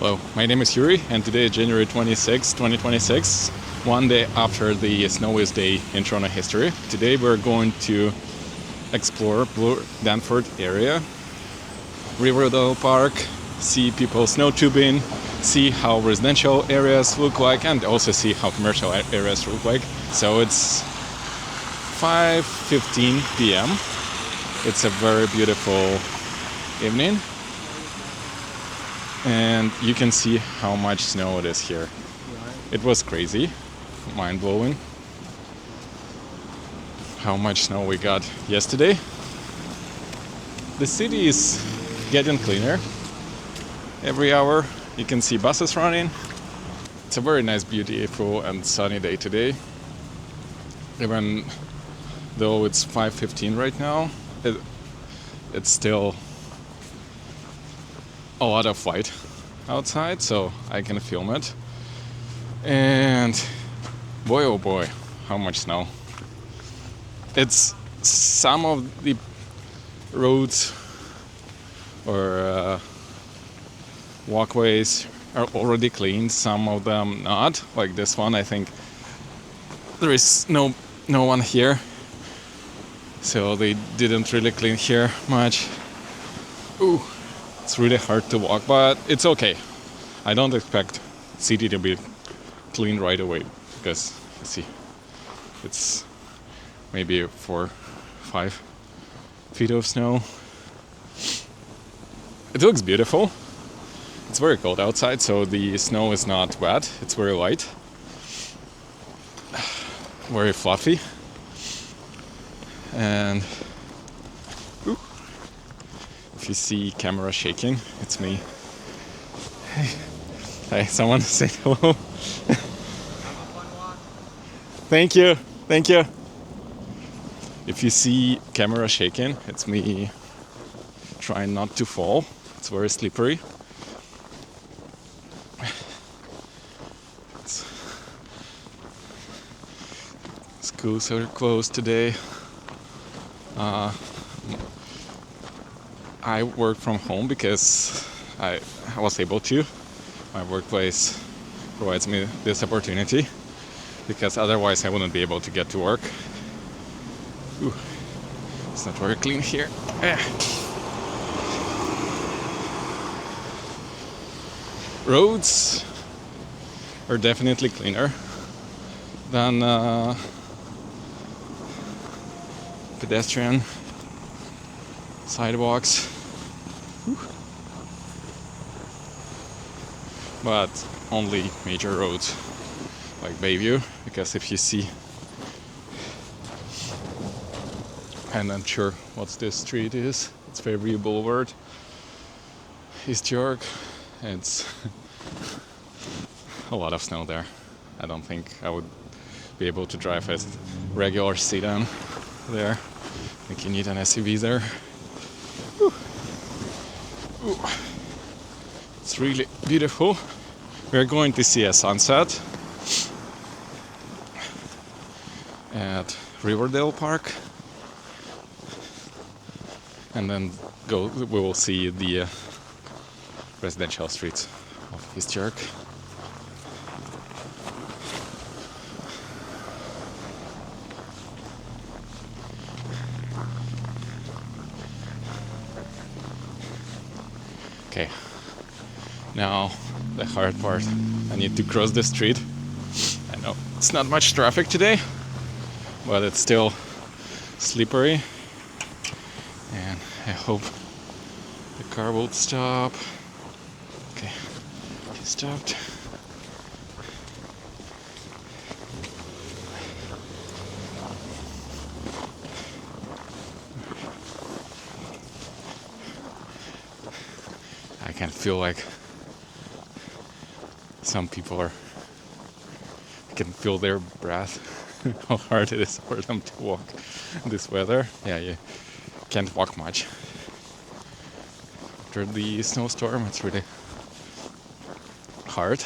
Hello, my name is Yuri, and today is January 26, 2026, one day after the snowiest day in Toronto history. Today we're going to explore Danforth area, Riverdale Park, see people snow tubing, see how residential areas look like, and also see how commercial areas look like. So it's 5:15 p.m. It's a very beautiful evening. And you can see how much snow it is here. It was crazy, mind-blowing how much snow we got yesterday. The city is getting cleaner every hour. You can see buses running. It's a very nice, beautiful and sunny day today. Even though it's 5:15 right now, it's still a lot of light outside, so I can film it. And boy, oh boy, how much snow. It's some of the roads or walkways are already cleaned, some of them not. Like this one, I think there is no one here, so they didn't really clean here much. Ooh. It's really hard to walk, but it's okay. I don't expect city to be clean right away because, you see, it's maybe 4-5 feet of snow. It looks beautiful. It's very cold outside, so the snow is not wet. It's very light, very fluffy, and if you see camera shaking, it's me. Hey, someone say hello. Thank you. If you see camera shaking, it's me trying not to fall. It's very slippery. Schools are closed today. I work from home because I was able to. My workplace provides me this opportunity because otherwise I wouldn't be able to get to work. Ooh, it's not very clean here. Roads are definitely cleaner than pedestrian sidewalks. But only major roads like Bayview, because if you see, and I'm sure what this street is, it's Fairview Boulevard, East York, it's a lot of snow there. I don't think I would be able to drive a regular sedan there. I think you need an SUV there. Ooh. It's really beautiful. We're going to see a sunset at Riverdale Park, and then we will see the residential streets of East York. Okay, now the hard part. I need to cross the street. I know it's not much traffic today, but it's still slippery, and I hope the car will stop. Okay, he stopped. I can feel like some people I can feel their breath, how hard it is for them to walk in this weather. Yeah, you can't walk much. After the snowstorm, it's really hard.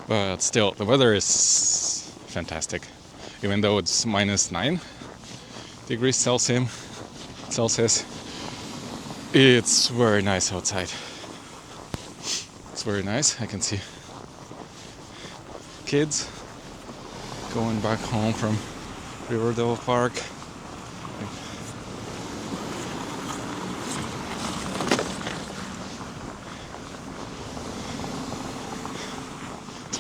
But still, the weather is fantastic. Even though it's -9 degrees Celsius, Celsius. It's very nice outside. It's very nice. I can see kids going back home from Riverdale Park. It's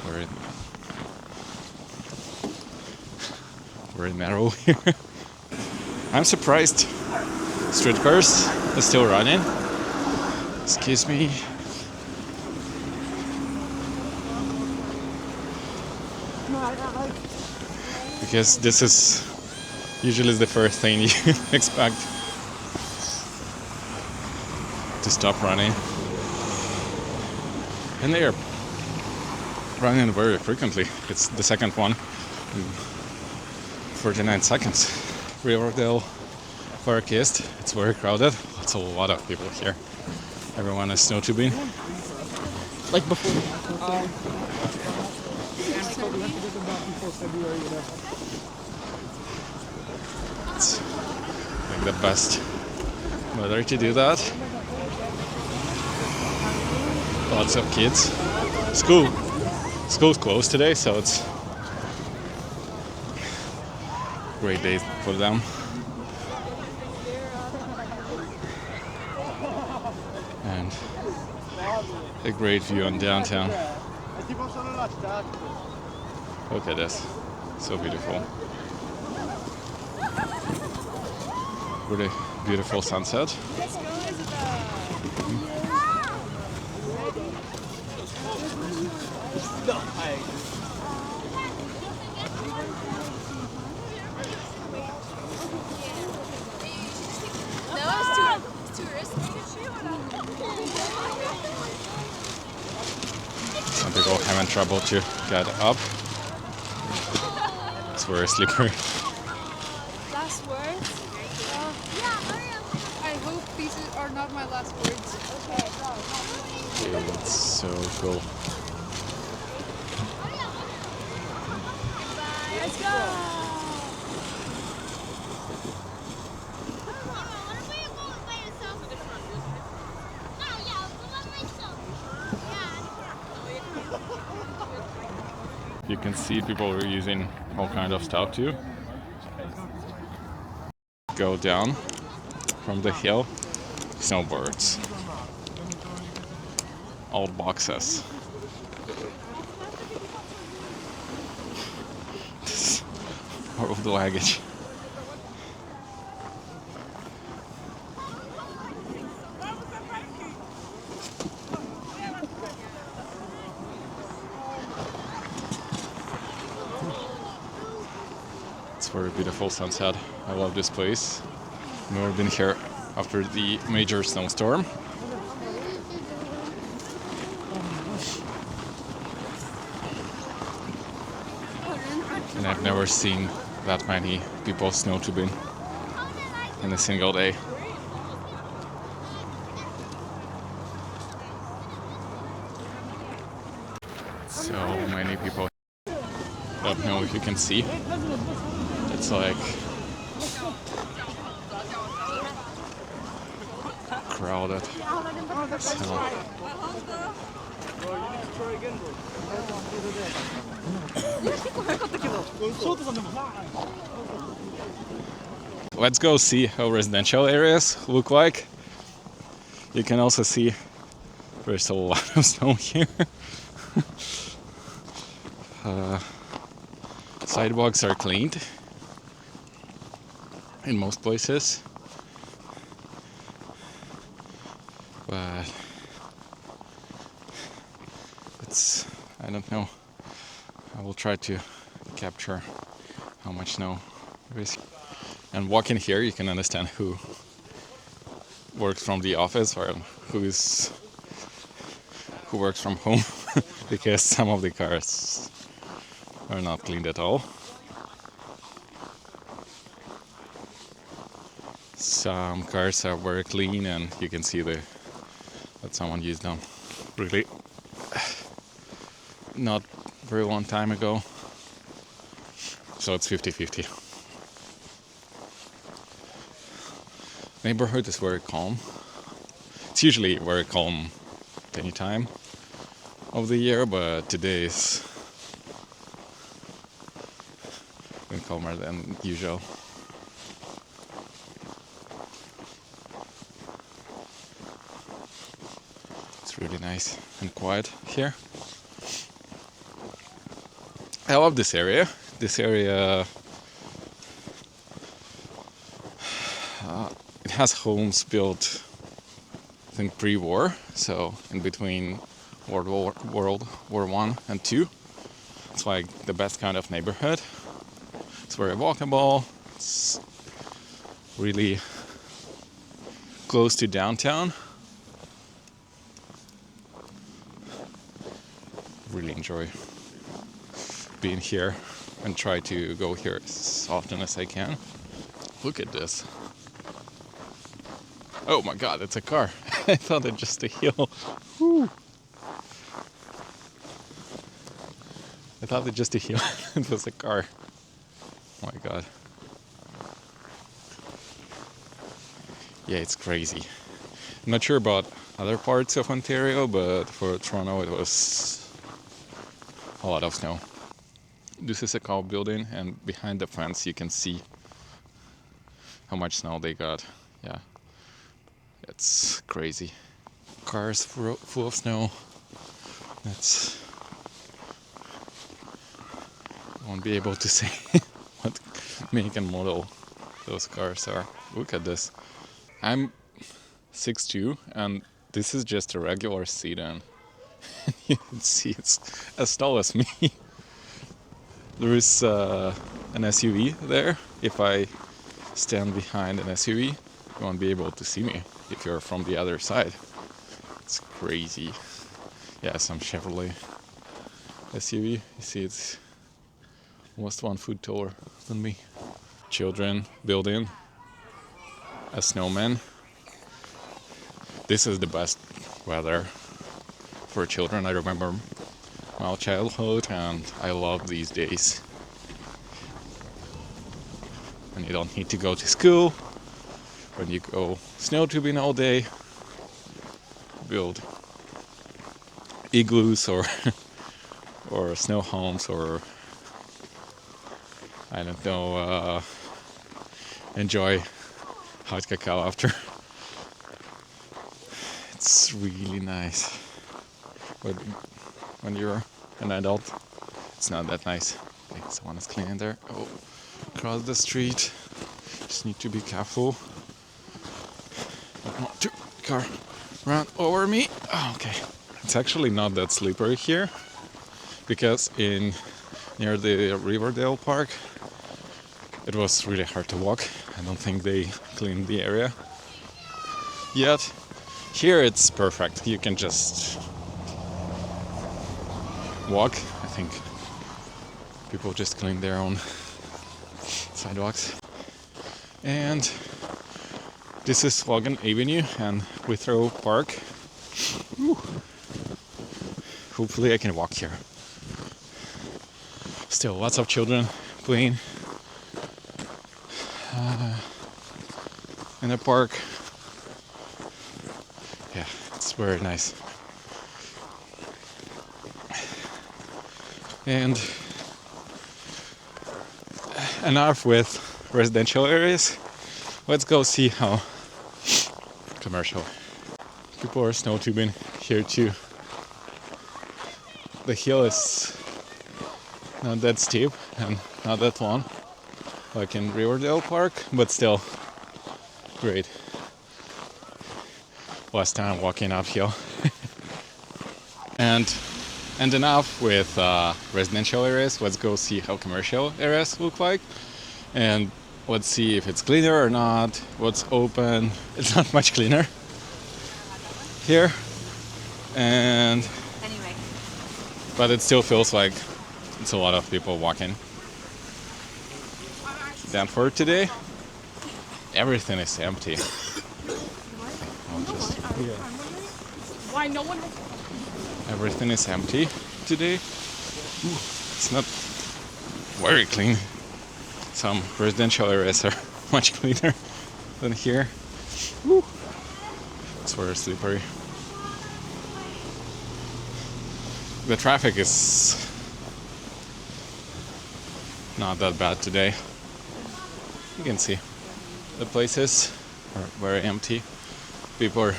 very narrow here. I'm surprised streetcars are still running. Excuse me. Because this is usually the first thing you expect to stop running. And they are running very frequently. It's the second one in 49 seconds. Riverdale Park East, it's very crowded. It's a lot of people here. Everyone is snow tubing. Like before. It's like the best weather to do that. Lots of kids. School's closed today, so it's a great day for them. And a great view on downtown. Look at this. So beautiful. Really beautiful sunset. Some people having trouble to get up. It's very slippery. Last words? I hope these are not my last words. It's so cool. Let's go! You can see people are using all kind of stuff too. Go down from the hill, snowboards, old boxes. All the luggage. It's very beautiful sunset. I love this place. I've never been here after the major snowstorm. And I've never seen that many people snow tubing in a single day. So many people. I don't know if you can see. It's like crowded. So let's go see how residential areas look like. You can also see there's a lot of snow here. Sidewalks are cleaned in most places, but it's, I don't know. I will try to capture how much snow there is. And walking here, you can understand who works from the office or who works from home, because some of the cars are not cleaned at all. Some cars are very clean, and you can see that someone used them really not very long time ago. So it's 50-50. neighborhood is very calm. It's usually very calm any time of the year, but today is been calmer than usual. It's really nice and quiet here. I love this area. This area it has homes built, I think, pre-war, so in between World War One and Two. It's like the best kind of neighborhood. It's very walkable. It's really close to downtown. Really enjoy being here and try to go here as often as I can. Look at this. Oh my god, it's a car. I thought it just a hill. Woo. I thought it just a hill. It was a car. Oh my god. Yeah, it's crazy. I'm not sure about other parts of Ontario, but for Toronto it was a lot of snow. This is a cow building, and behind the fence you can see how much snow they got. Yeah, it's crazy. Cars full of snow. That's... I won't be able to say what make and model those cars are. Look at this. I'm 6'2", and this is just a regular sedan. You can see it's as tall as me. There is an SUV there. If I stand behind an SUV, you won't be able to see me if you're from the other side. It's crazy. Yeah, some Chevrolet SUV. You see, it's almost 1 foot taller than me. Children building a snowman. This is the best weather for children. I remember my childhood, and I love these days. And you don't need to go to school. When you go snow tubing all day, build igloos or or snow homes, or I don't know, enjoy hot cacao after. It's really nice. But when you're an adult, it's not that nice. Okay, someone is cleaning there. Oh, across the street. Just need to be careful. Not to car run over me. Oh, okay. It's actually not that slippery here, because near the Riverdale Park, it was really hard to walk. I don't think they cleaned the area yet. Here it's perfect. You can just walk. I think people just clean their own sidewalks. And this is Logan Avenue and Riverdale Park. Woo. Hopefully I can walk here. Still lots of children playing in the park. Yeah, it's very nice. And enough with residential areas. Let's go see how commercial. People are snow tubing here too. The hill is not that steep and not that long, like in Riverdale Park, but still great. Last time walking uphill. and enough with residential areas. Let's go see how commercial areas look like, and let's see if it's cleaner or not. What's open? It's not much cleaner here, and Anyway. but it still feels like it's a lot of people walking. Danforth today, everything is empty. Why no one? Everything is empty today. It's not very clean. Some residential areas are much cleaner than here. Woo. It's very slippery. The traffic is not that bad today. You can see the places are very empty. People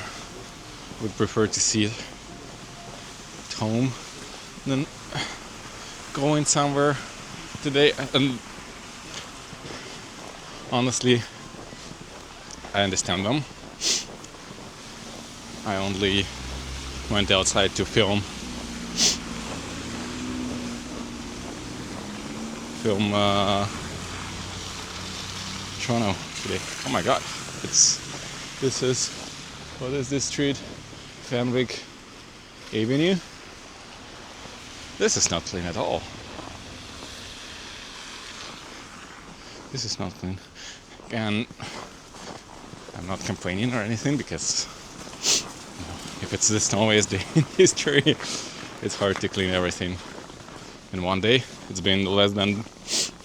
would prefer to see it at home than going somewhere today. And honestly, I understand them. I only went outside to film Toronto today. Oh my god, this is what is this street? Fenwick Avenue. This is not clean at all. This is not clean. And I'm not complaining or anything because if it's the snowiest day in history, it's hard to clean everything in one day. It's been less than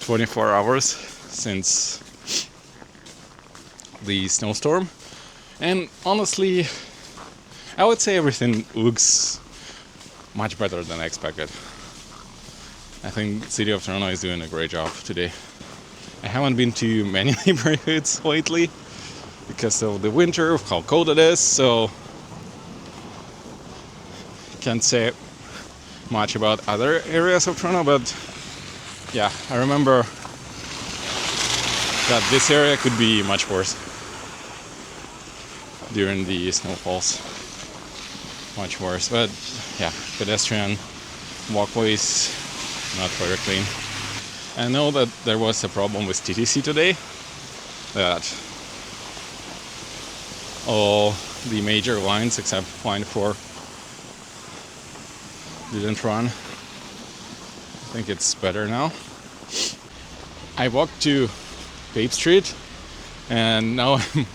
24 hours since the snowstorm, and honestly, I would say everything looks much better than I expected. I think the City of Toronto is doing a great job today. I haven't been to many neighborhoods lately because of the winter, of how cold it is, so can't say much about other areas of Toronto, but yeah, I remember that this area could be much worse during the snowfalls. Much worse, but yeah, pedestrian walkways not very clean. I know that there was a problem with TTC today, that all the major lines except line 4 didn't run. I think it's better now. I walked to Pape Street and now I'm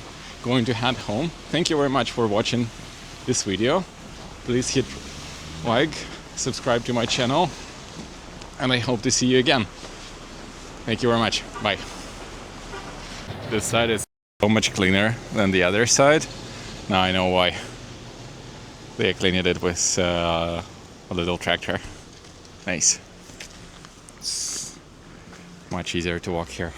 going to head home. Thank you very much for watching this video. Please hit like, subscribe to my channel, and I hope to see you again. Thank you very much. Bye. This side is so much cleaner than the other side. Now I know why. They cleaned it with a little tractor. Nice. It's much easier to walk here.